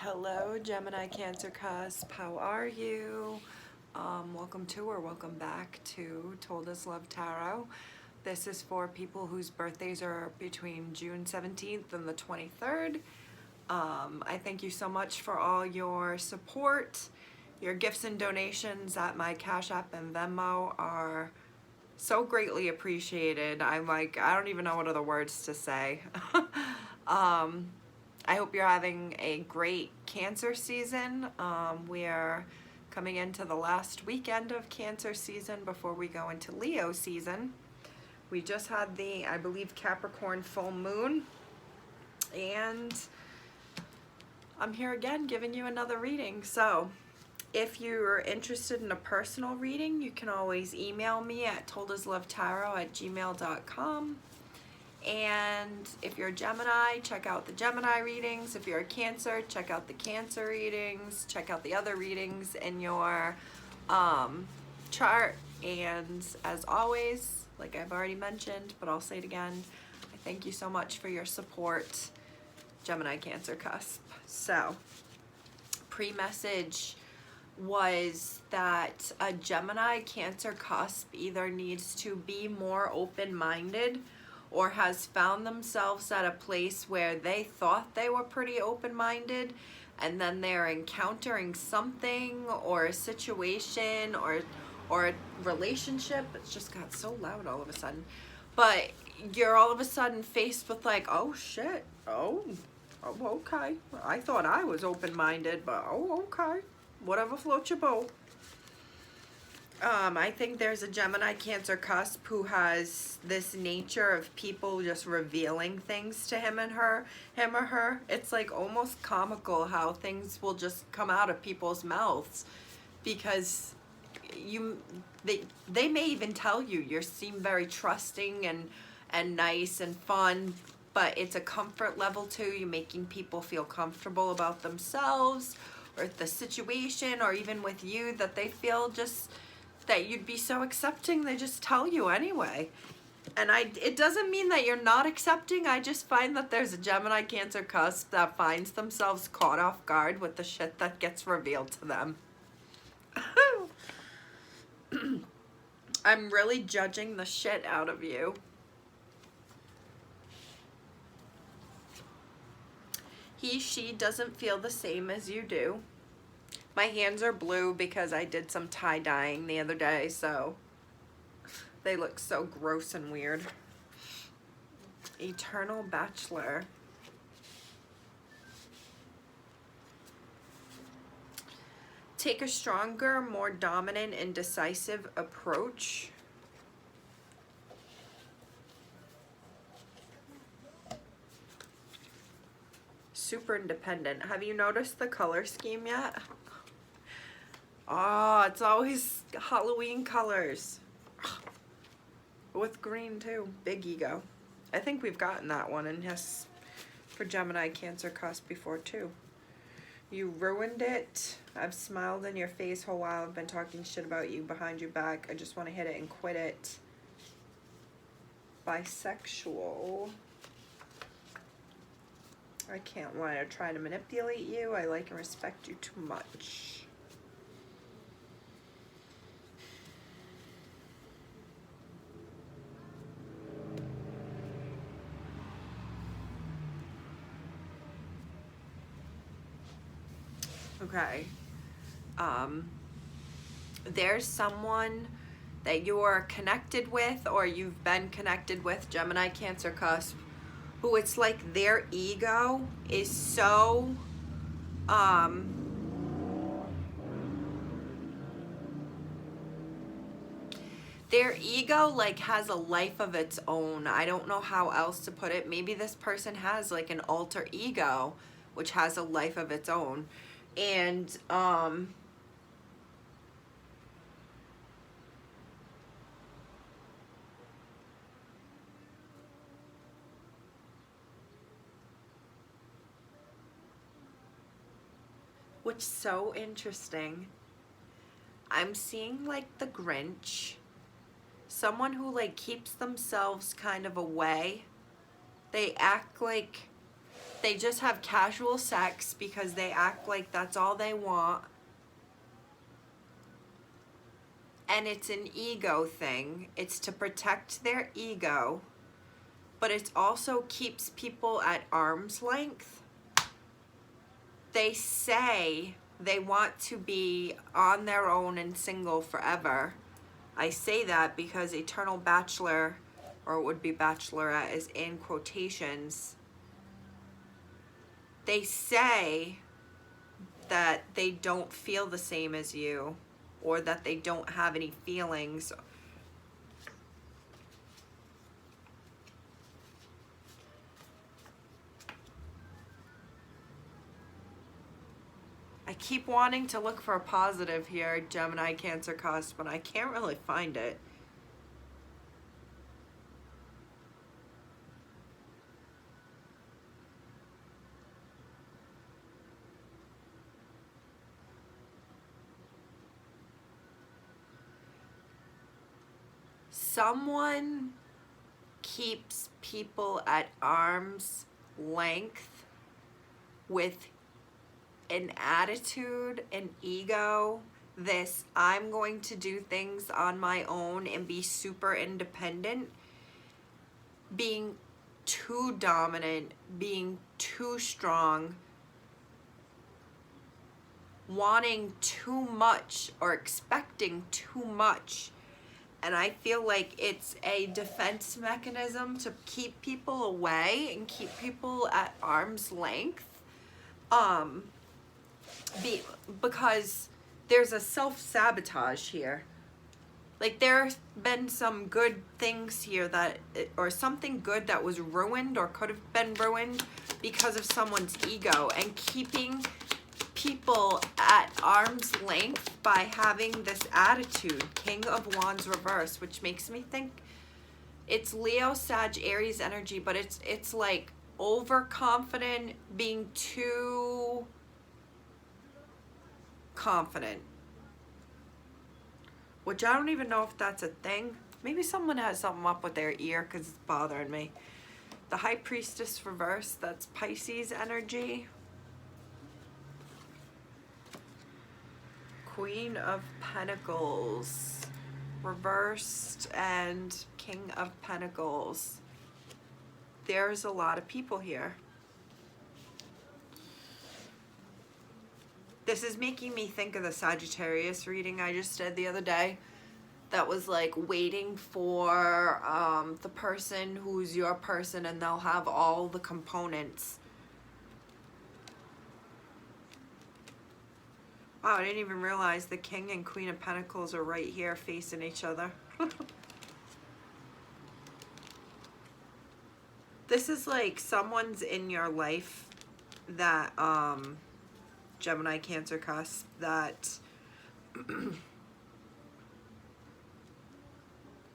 Hello, Gemini, Cancer, Cusp. How are you? Welcome to or welcome back to Told Us Love Tarot. This is for people whose birthdays are between June 17th and the 23rd. I thank you so much for all your support. Your gifts and donations at my Cashapp and Venmo are so greatly appreciated. I don't even know what other words to say. I hope you're having a great Cancer season. We are coming into the last weekend of Cancer season before we go into Leo season. We just had the, I believe, Capricorn full moon, and I'm here again giving you another reading. So if you're interested in a personal reading, you can always email me at toldaslovetarot@gmail.com. And if you're a Gemini, check out the Gemini readings. If you're a Cancer, check out the Cancer readings. Check out the other readings in your chart. And as always, like I've already mentioned, but I'll say it again, I thank you so much for your support, Gemini, Cancer, Cusp. So, pre-message was that a Gemini, Cancer, Cusp either needs to be more open-minded or has found themselves at a place where they thought they were pretty open-minded, and then they're encountering something or a situation or a relationship. It's just got so loud all of a sudden. But you're all of a sudden faced with like, oh shit, oh okay. I thought I was open-minded, but oh okay. Whatever floats your boat. I think there's a Gemini, Cancer, Cusp who has this nature of people just revealing things to him or her. It's like almost comical how things will just come out of people's mouths because they may even tell you seem very trusting and nice and fun, but it's a comfort level too. You're making people feel comfortable about themselves or the situation, or even with you, that they feel just that you'd be so accepting, they just tell you anyway. And it doesn't mean that you're not accepting. I just find that there's a Gemini, Cancer, Cusp that finds themselves caught off guard with the shit that gets revealed to them. I'm really judging the shit out of you. He, she doesn't feel the same as you do. My hands are blue because I did some tie-dyeing the other day, so they look so gross and weird. Eternal Bachelor. Take a stronger, more dominant and decisive approach. Super independent. Have you noticed the color scheme yet? Oh, it's always Halloween colors. With green too. Big ego. I think we've gotten that one, and yes, for Gemini, Cancer, Cusp before too. You ruined it. I've smiled in your face whole while. I've been talking shit about you behind your back. I just want to hit it and quit it. Bisexual. I can't want to try to manipulate you. I like and respect you too much. Okay. There's someone that you're connected with or you've been connected with, Gemini, Cancer, Cusp, who it's like their ego is so their ego like has a life of its own. I don't know how else to put it. Maybe this person has like an alter ego which has a life of its own. And which is so interesting. I'm seeing like the Grinch, someone who like keeps themselves kind of away. They act like They just have casual sex because they act like that's all they want. And it's an ego thing. It's to protect their ego, but it also keeps people at arm's length. They say they want to be on their own and single forever. I say that because eternal bachelor, or would-be bachelorette, is in quotations. They say that they don't feel the same as you, or that they don't have any feelings. I keep wanting to look for a positive here, Gemini, Cancer, CUSP, but I can't really find it. Someone keeps people at arm's length with an attitude, an ego, this I'm going to do things on my own and be super independent, being too dominant, being too strong, wanting too much or expecting too much. And I feel like it's a defense mechanism to keep people away and keep people at arm's length. Because there's a self-sabotage here. Like there's been some good things here that, or something good that was ruined or could have been ruined because of someone's ego, and keeping people at arm's length by having this attitude, King of Wands reverse, which makes me think it's Leo, Sag, Aries energy, but it's like overconfident, being too confident, which I don't even know if that's a thing. Maybe someone has something up with their ear because it's bothering me. The High Priestess reverse, that's Pisces energy. Queen of Pentacles reversed and King of Pentacles. There's a lot of people here. This is making me think of the Sagittarius reading I just did the other day. That was like waiting for the person who's your person, and they'll have all the components. Wow, I didn't even realize the King and Queen of Pentacles are right here facing each other. This is like someone's in your life that, Gemini, Cancer, CUSP, that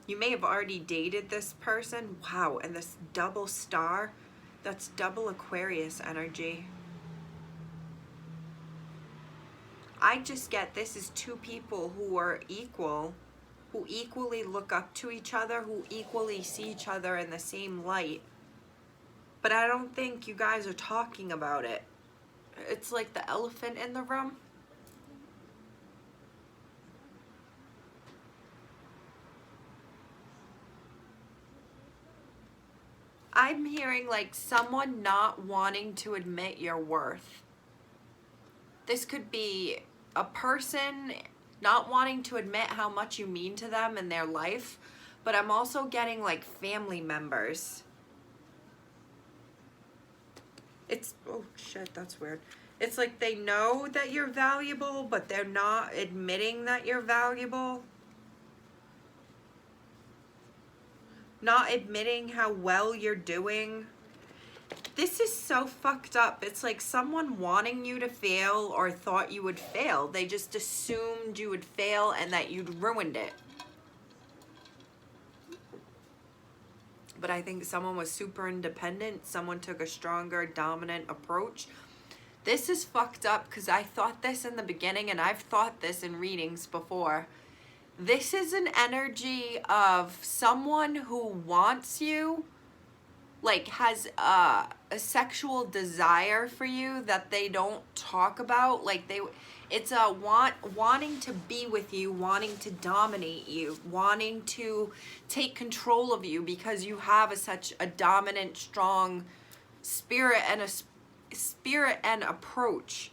you may have already dated this person. Wow, and this double star, that's double Aquarius energy. I just get this is two people who are equal, who equally look up to each other, who equally see each other in the same light. But I don't think you guys are talking about it. It's like the elephant in the room. I'm hearing like someone not wanting to admit your worth. This could be a person not wanting to admit how much you mean to them in their life, but I'm also getting like family members. It's, oh shit, that's weird. It's like they know that you're valuable, but they're not admitting that you're valuable. Not admitting how well you're doing. This is so fucked up. It's like someone wanting you to fail or thought you would fail. They just assumed you would fail and that you'd ruined it. But I think someone was super independent. Someone took a stronger, dominant approach. This is fucked up because I thought this in the beginning, and I've thought this in readings before. This is an energy of someone who wants you, like has a sexual desire for you that they don't talk about. Like it's a wanting to be with you, wanting to dominate you, wanting to take control of you because you have such a dominant, strong spirit and approach.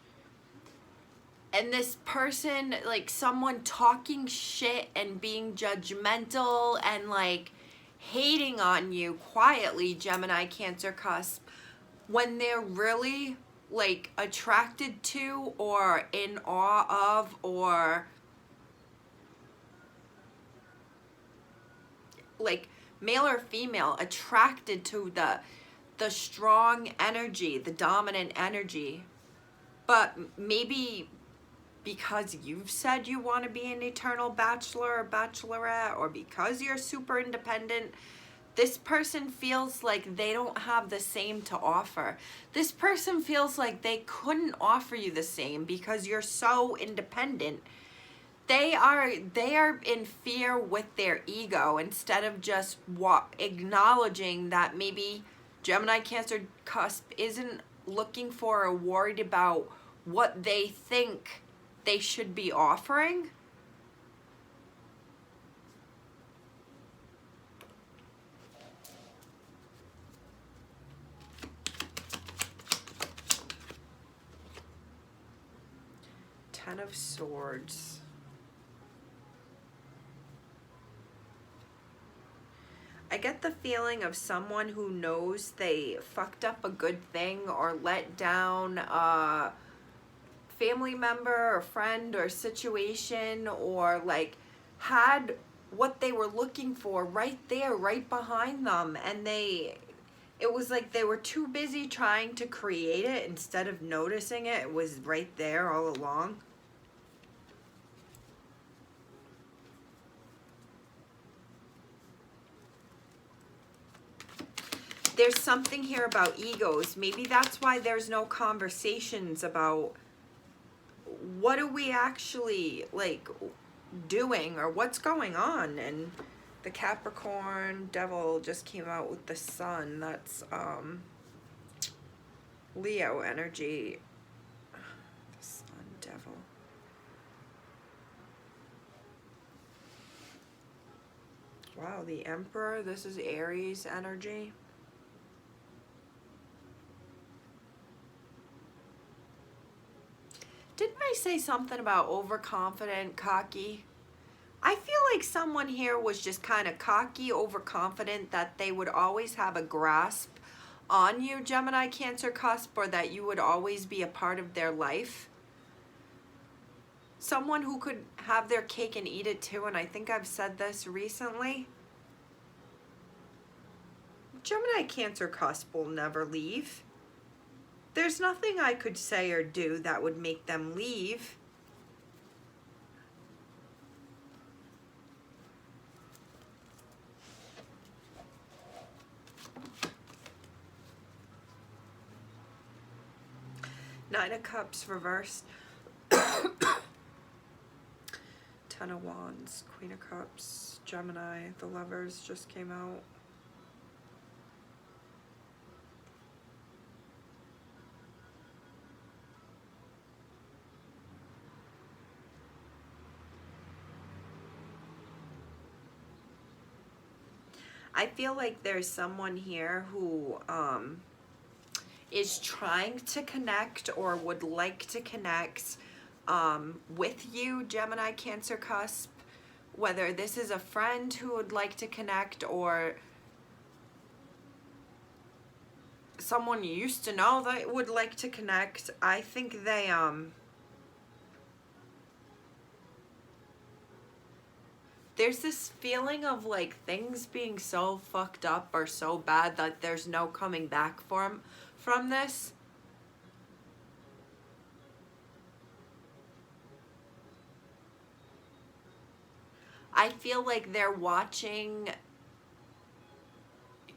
And this person, like someone talking shit and being judgmental and like hating on you quietly, Gemini, Cancer, Cusp, when they're really like attracted to or in awe of, or like male or female, attracted to the strong energy, the dominant energy. But maybe because you've said you want to be an eternal bachelor or bachelorette, or because you're super independent, this person feels like they don't have the same to offer. This person feels like they couldn't offer you the same because you're so independent. They are in fear with their ego instead of just acknowledging that maybe Gemini, Cancer, Cusp isn't looking for or worried about what they think they should be offering. Ten of Swords. I get the feeling of someone who knows they fucked up a good thing or let down a family member or friend or situation, or like had what they were looking for right there, right behind them, and it was like they were too busy trying to create it instead of noticing it. It was right there all along. There's something here about egos. Maybe that's why there's no conversations about what are we actually like doing or what's going on. And the Capricorn Devil just came out with the Sun. That's Leo energy. The Sun Devil. Wow, the Emperor. This is Aries energy. Didn't I say something about overconfident, cocky? I feel like someone here was just kind of cocky, overconfident, that they would always have a grasp on you, Gemini, Cancer, Cusp, or that you would always be a part of their life. Someone who could have their cake and eat it too, and I think I've said this recently. Gemini, Cancer, Cusp will never leave. There's nothing I could say or do that would make them leave. Nine of Cups reversed. Ten of Wands, Queen of Cups, Gemini, the Lovers just came out. I feel like there's someone here who is trying to connect or would like to connect with you, Gemini, Cancer, Cusp. Whether this is a friend who would like to connect or someone you used to know that would like to connect. I think they there's this feeling of like things being so fucked up or so bad that there's no coming back from this. I feel like they're watching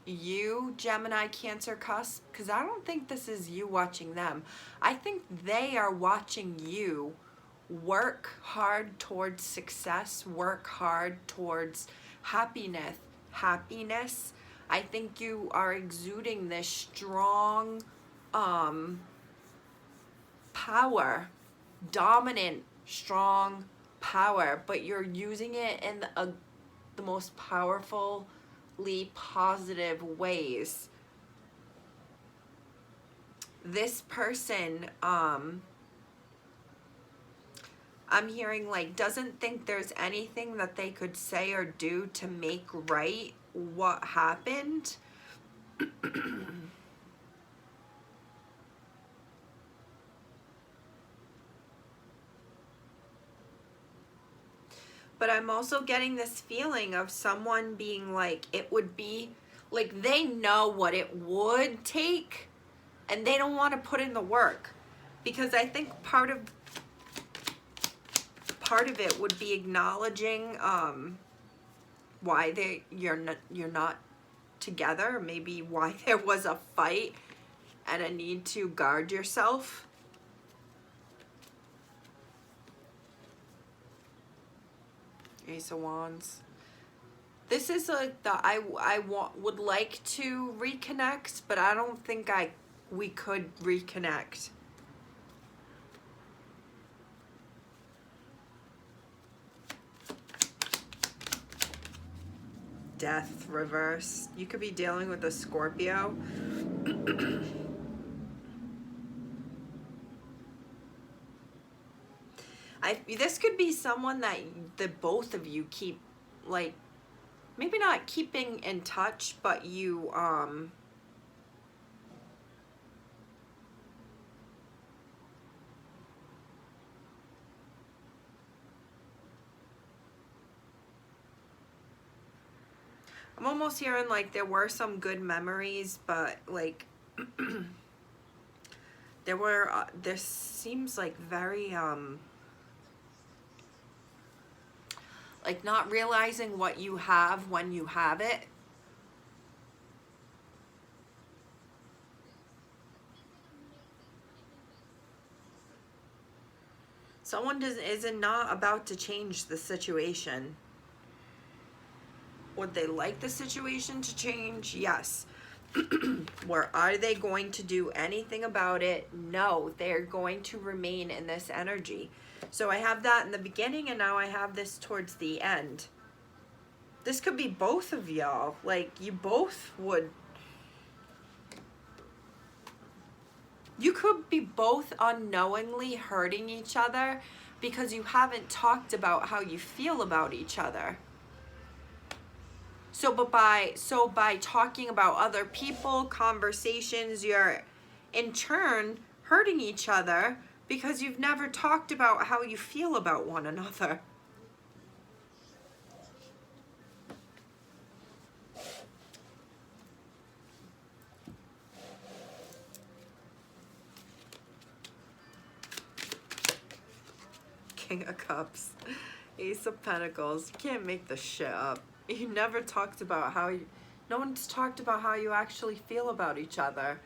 you, Gemini, Cancer, Cusp, because I don't think this is you watching them. I think they are watching you work hard towards success, work hard towards happiness, I think you are exuding this strong power, dominant, strong power, but you're using it in the most powerfully positive ways. This person, I'm hearing like doesn't think there's anything that they could say or do to make right what happened. But I'm also getting this feeling of someone being like, it would be like they know what it would take and they don't want to put in the work, because I think part of it would be acknowledging why you're not together, maybe why there was a fight and a need to guard yourself. Ace of Wands. This is like would like to reconnect, but I don't think we could reconnect. Death reverse. You could be dealing with a Scorpio. This could be someone that the both of you keep, like, maybe not keeping in touch, but you I'm almost hearing like there were some good memories, but like this seems like very like not realizing what you have when you have it. Someone is not about to change the situation. Would they like the situation to change? Yes. Where are they going to do anything about it? No, they're going to remain in this energy. So I have that in the beginning, and now I have this towards the end. This could be both of y'all. Like, you both would... You could be both unknowingly hurting each other because you haven't talked about how you feel about each other. So by talking about other people, conversations, you're in turn hurting each other because you've never talked about how you feel about one another. King of Cups, Ace of Pentacles. You can't make this shit up. You never talked about no one's talked about how you actually feel about each other.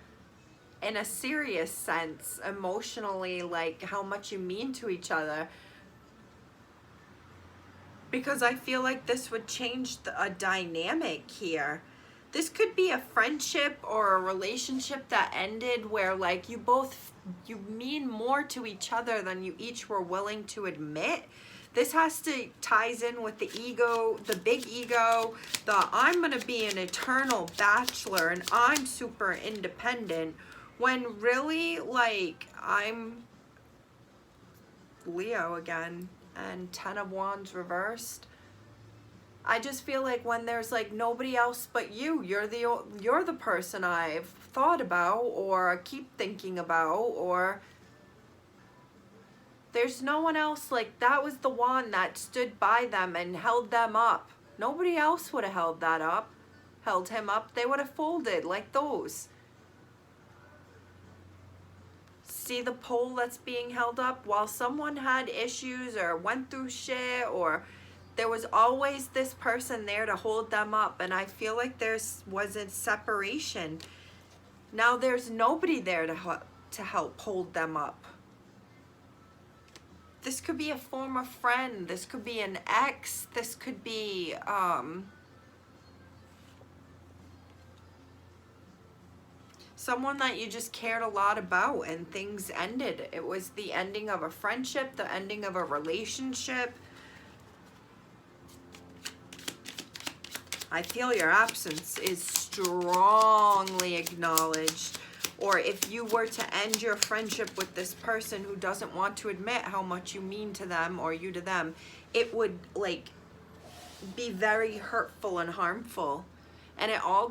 In a serious sense, emotionally, like how much you mean to each other. Because I feel like this would change a dynamic here. This could be a friendship or a relationship that ended where like you mean more to each other than you each were willing to admit. This ties in with the ego, the big ego, I'm gonna be an eternal bachelor and I'm super independent, when really, like, I'm Leo again, and 10 of Wands reversed. I just feel like when there's like nobody else but you're the person I've thought about or keep thinking about, or there's no one else. Like, that was the one that stood by them and held them up. Nobody else would have held him up. They would have folded like those. See the pole that's being held up? While someone had issues or went through shit, or there was always this person there to hold them up, and I feel like was a separation. Now there's nobody there to help hold them up. This could be a former friend. This could be an ex. This could be someone that you just cared a lot about and things ended. It was the ending of a friendship, the ending of a relationship. I feel your absence is strongly acknowledged. Or if you were to end your friendship with this person who doesn't want to admit how much you mean to them or you to them, it would like be very hurtful and harmful. And it all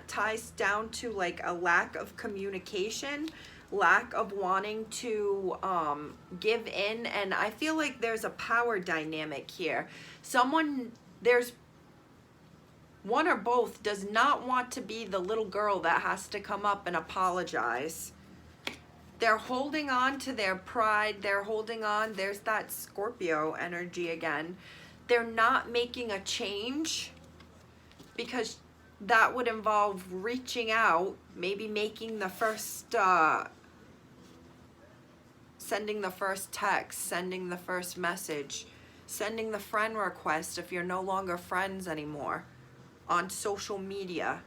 ties down to like a lack of communication, lack of wanting to give in. And I feel like there's a power dynamic here. There's one or both does not want to be the little girl that has to come up and apologize. They're holding on to their pride. They're holding on. There's that Scorpio energy again. They're not making a change because that would involve reaching out, maybe making the first, sending the first text, sending the first message, sending the friend request if you're no longer friends anymore on social media.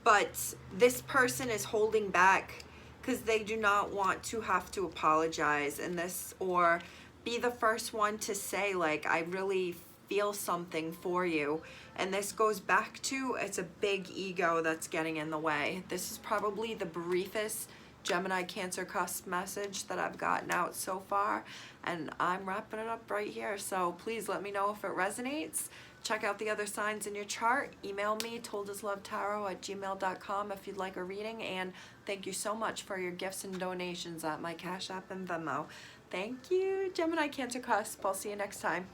But this person is holding back because they do not want to have to apologize in this or be the first one to say like, I really feel something for you. And this goes back to, it's a big ego that's getting in the way. This is probably the briefest Gemini Cancer cusp message that I've gotten out so far, and I'm wrapping it up right here. So please let me know if it resonates. Check out the other signs in your chart. Email me, toldaslovetarot@gmail.com if you'd like a reading. And thank you so much for your gifts and donations at my Cash App and Venmo. Thank you, Gemini Cancer cusp. I'll see you next time.